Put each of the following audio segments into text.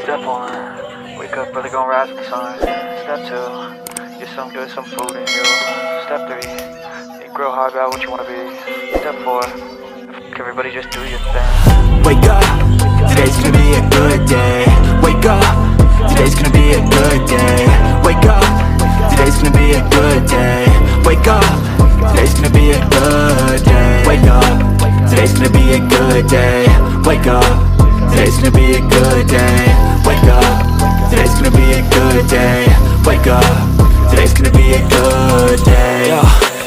Step 1, wake up early, gon' rise with the sun. Step 2, get some good, some food in you. Step 3, think real hard about what you wanna be. Step 4, everybody just do your thing. Wake up, today's gonna be a good day. Wake up, today's gonna be a good day. Wake up, today's gonna be a good day. Wake up, today's gonna be a good day. Wake up, today's gonna be a good day. Wake up, today's gonna be a good day. Wake up, today's gonna be a good day. Wake up, today's gonna be a good day. Yo.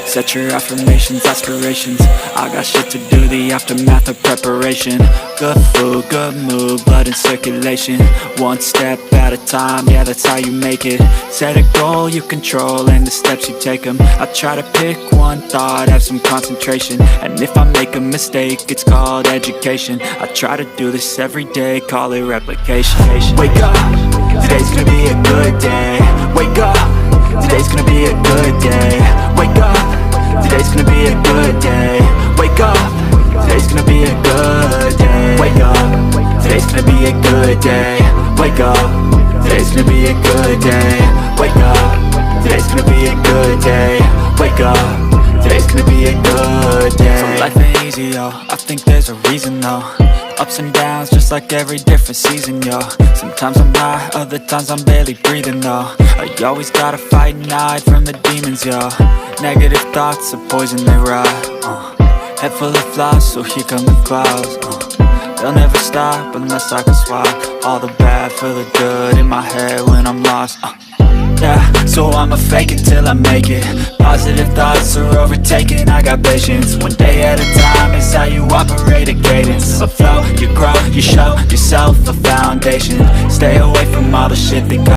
Set your affirmations, aspirations. I got shit to do, the aftermath of preparation. Good food, good mood, blood in circulation. One step at a time, yeah, that's how you make it. Set a goal you control and the steps you take them. I try to pick one thought, have some concentration. And if I make a mistake, it's called education. I try to do this every day, call it replication. Wake up, today's gonna be a good day. Wake up, today's gonna be a good day. Wake up, today's gonna be a good day. Wake up, today's gonna be a good day. Wake up, today's gonna be a good day. Wake up, today's gonna be a good day. Wake up, today's gonna be a good day. Wake up, today's gonna be a good day. So life ain't easy, yo, I think there's a reason though. Ups and downs, just like every different season, yo. Sometimes I'm high, other times I'm barely breathing, though. I always gotta fight and hide from the demons, yo. Negative thoughts are poison, they rot. Head full of flies, so here come the clouds. They'll never stop unless I can swap all the bad for the good in my head when I'm lost. Yeah, so I'ma fake it till I make it. Positive thoughts are overtaken, I got patience. One day at a time is how you operate a cadence. So flow, you grow, you show yourself a foundation. Stay away from all the shit that